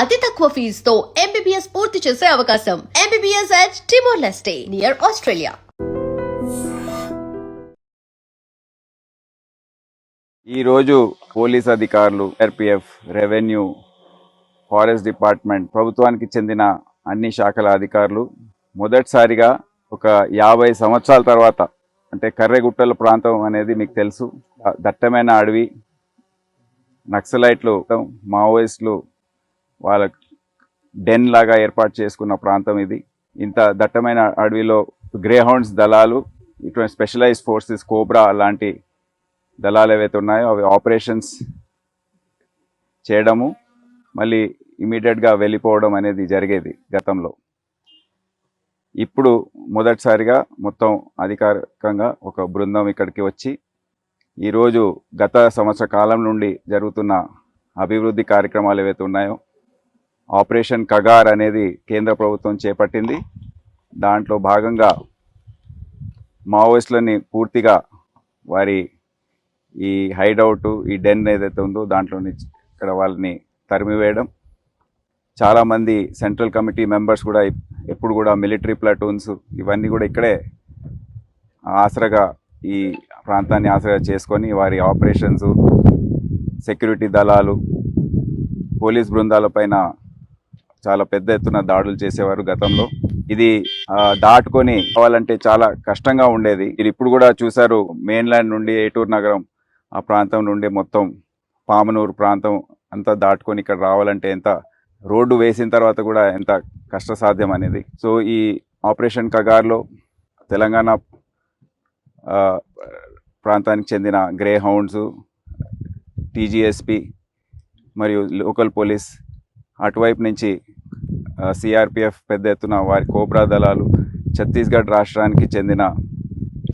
అతి తక్కువ ఫీజుతో MBBS పూర్తి చేసే అవకాశం. MBBS at Timor-Leste near Australia. ఈరోజు పోలీస్ అధికారులు, RPF, రెవెన్యూ, ఫారెస్ట్ డిపార్ట్మెంట్, ప్రభుత్వానికి చెందిన అన్ని శాఖల అధికారులు మొదటిసారిగా ఒక 50 సంవత్సరాల తర్వాత, అంటే కర్రెగుట్టల ప్రాంతం అనేది మీకు తెలుసు, దట్టమైన అడవి, నక్సలైట్లు, మావోయిస్టులు వాళ్ళ డెన్ లాగా ఏర్పాటు చేసుకున్న ప్రాంతం ఇది. ఇంత దట్టమైన అడవిలో గ్రే హౌండ్స్ దళాలు, ఇటువంటి స్పెషలైజ్డ్ ఫోర్సెస్, కోబ్రా లాంటి దళాలు ఏవైతే ఉన్నాయో అవి ఆపరేషన్స్ చేయడము, మళ్ళీ ఇమీడియట్గా వెళ్ళిపోవడం అనేది జరిగేది గతంలో. ఇప్పుడు మొదటిసారిగా మొత్తం అధికారికంగా ఒక బృందం ఇక్కడికి వచ్చి ఈరోజు గత సంవత్సర కాలం నుండి జరుగుతున్న అభివృద్ధి కార్యక్రమాలు ఏవైతే ఉన్నాయో, ఆపరేషన్ కగార్ అనేది కేంద్ర ప్రభుత్వం చేపట్టింది. దాంట్లో భాగంగా మావోయిస్టులని పూర్తిగా వారి ఈ హైడౌట్, ఈ డెన్ ఏదైతే ఉందో దాంట్లో నుంచి ఇక్కడ వాళ్ళని తరిమివేయడం. చాలామంది సెంట్రల్ కమిటీ మెంబర్స్ కూడా ఎప్పుడు కూడా మిలిటరీ ప్లాటూన్స్ ఇవన్నీ కూడా ఇక్కడే ఆసరగా, ఈ ప్రాంతాన్ని ఆసరగా చేసుకొని వారి ఆపరేషన్స్, సెక్యూరిటీ దళాలు, పోలీస్ బృందాలపైన చాలా పెద్ద ఎత్తున దాడులు చేసేవారు గతంలో. ఇది దాటుకొని కావాలంటే చాలా కష్టంగా ఉండేది. ఇది ఇప్పుడు కూడా చూశారు, మెయిన్లాండ్ నుండి ఏటూరు నగరం ఆ ప్రాంతం నుండి మొత్తం పామనూరు ప్రాంతం అంతా దాటుకొని ఇక్కడ రావాలంటే ఎంత, రోడ్డు వేసిన తర్వాత కూడా ఎంత కష్టసాధ్యం అనేది. సో ఈ ఆపరేషన్ కగార్లో తెలంగాణ ప్రాంతానికి చెందిన గ్రే హౌండ్స్, TGSP మరియు లోకల్ పోలీస్, అటువైపు నుంచి CRPF పెద్ద ఎత్తున వారి కోబ్రా దళాలు, ఛత్తీస్గఢ్ రాష్ట్రానికి చెందిన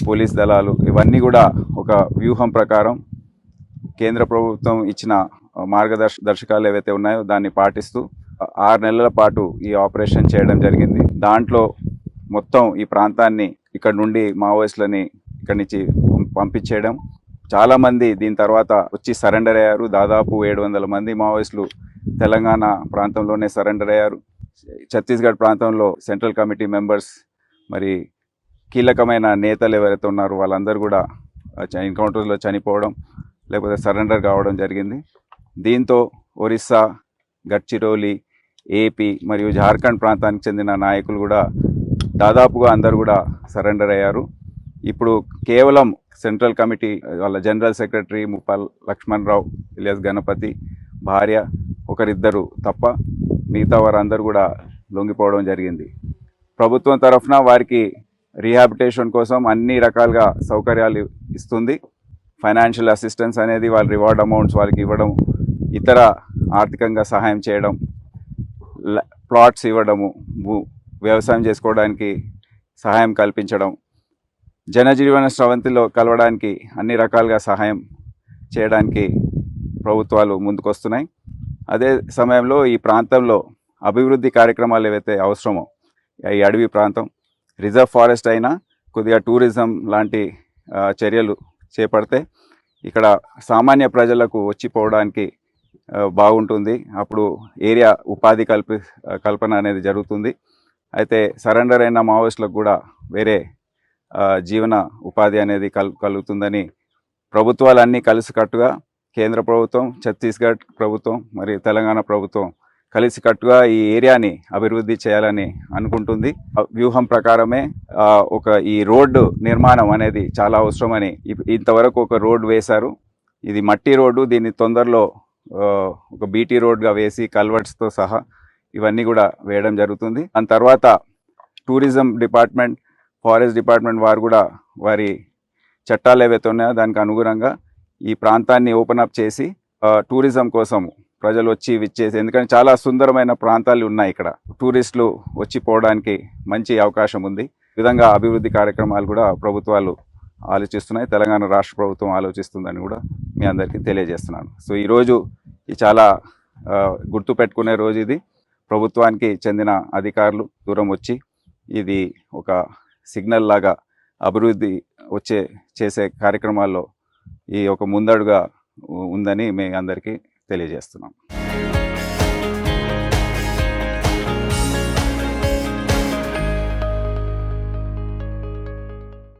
పోలీస్ దళాలు, ఇవన్నీ కూడా ఒక వ్యూహం ప్రకారం కేంద్ర ప్రభుత్వం ఇచ్చిన మార్గదర్శకాలు ఏవైతే ఉన్నాయో దాన్ని పాటిస్తూ 6 నెలల పాటు ఈ ఆపరేషన్ చేయడం జరిగింది. దాంట్లో మొత్తం ఈ ప్రాంతాన్ని, ఇక్కడ నుండి మావోయిస్టులని ఇక్కడి నుంచి పంపించేయడం. చాలామంది దీని తర్వాత వచ్చి సరెండర్ అయ్యారు. దాదాపు 700 మంది మావోయిస్టులు తెలంగాణ ప్రాంతంలోనే సరెండర్ అయ్యారు. ఛత్తీస్గఢ్ ప్రాంతంలో సెంట్రల్ కమిటీ మెంబర్స్, మరి కీలకమైన నేతలు ఎవరైతే ఉన్నారో వాళ్ళందరూ కూడా ఎన్కౌంటర్స్లో చనిపోవడం లేకపోతే సరెండర్ కావడం జరిగింది. దీంతో ఒరిస్సా, గడ్చిరోలి, AP మరియు జార్ఖండ్ ప్రాంతానికి చెందిన నాయకులు కూడా దాదాపుగా అందరూ కూడా సరెండర్ అయ్యారు. ఇప్పుడు కేవలం సెంట్రల్ కమిటీ వాళ్ళ జనరల్ సెక్రటరీ ముప్పాల్ లక్ష్మణరావు ఇలియాస్ గణపతి భార్య ఒకరిద్దరు తప్ప మిగతా వారందరూ కూడా లొంగిపోవడం జరిగింది. ప్రభుత్వం తరఫున వారికి రీహాబిటేషన్ కోసం అన్ని రకాలుగా సౌకర్యాలు ఇస్తుంది. ఫైనాన్షియల్ అసిస్టెన్స్ అనేది, వాళ్ళ రివార్డ్ అమౌంట్స్ వాళ్ళకి ఇవ్వడం, ఇతర ఆర్థికంగా సహాయం చేయడం, ప్లాట్స్ ఇవ్వడము, వ్యవసాయం చేసుకోవడానికి సహాయం కల్పించడం, జనజీవన స్రవంతిలో కలవడానికి అన్ని రకాలుగా సహాయం చేయడానికి ప్రభుత్వాలు ముందుకొస్తున్నాయి. అదే సమయంలో ఈ ప్రాంతంలో అభివృద్ధి కార్యక్రమాలు ఏవైతే అవసరమో, ఈ అడవి ప్రాంతం రిజర్వ్ ఫారెస్ట్ అయినా కొద్దిగా టూరిజం లాంటి చర్యలు చేపడితే ఇక్కడ సామాన్య ప్రజలకు వచ్చిపోవడానికి బాగుంటుంది. అప్పుడు ఏరియా ఉపాధి కల్పన అనేది జరుగుతుంది. అయితే సరెండర్ అయిన మావోయిస్టులకు కూడా వేరే జీవన ఉపాధి అనేది కలుగుతుందని ప్రభుత్వాలన్నీ కలిసికట్టుగా, కేంద్ర ప్రభుత్వం, ఛత్తీస్గఢ్ ప్రభుత్వం మరియు తెలంగాణ ప్రభుత్వం కలిసికట్టుగా ఈ ఏరియాని అభివృద్ధి చేయాలని అనుకుంటుంది. వ్యూహం ప్రకారమే ఈ రోడ్డు నిర్మాణం అనేది చాలా అవసరమని ఇంతవరకు ఒక రోడ్డు వేశారు. ఇది మట్టి రోడ్డు. దీన్ని తొందరలో ఒక BT రోడ్గా వేసి కల్వర్ట్స్తో సహా ఇవన్నీ కూడా వేయడం జరుగుతుంది. దాని తర్వాత టూరిజం డిపార్ట్మెంట్, ఫారెస్ట్ డిపార్ట్మెంట్ వారు కూడా వారి చట్టాలు ఏవైతే ఉన్నాయో దానికి అనుగుణంగా ఈ ప్రాంతాన్ని ఓపెన్ అప్ చేసి టూరిజం కోసం ప్రజలు వచ్చి విచ్చేసి, ఎందుకంటే చాలా సుందరమైన ప్రాంతాలు ఉన్నాయి ఇక్కడ, టూరిస్టులు వచ్చి పోవడానికి మంచి అవకాశం ఉంది. ఈ విధంగా అభివృద్ధి కార్యక్రమాలు కూడా ప్రభుత్వాలు ఆలోచిస్తున్నాయి. తెలంగాణ రాష్ట్ర ప్రభుత్వం ఆలోచిస్తుందని కూడా మీ అందరికీ తెలియజేస్తున్నాను. సో ఈరోజు చాలా గుర్తుపెట్టుకునే రోజు ఇది. ప్రభుత్వానికి చెందిన అధికారులు దూరం వచ్చి ఇది ఒక సిగ్నల్ లాగా అభివృద్ధి చేసే కార్యక్రమాల్లో ఈ ఒక ముందడుగా ఉందని మీ అందరికీ తెలియజేస్తున్నాం.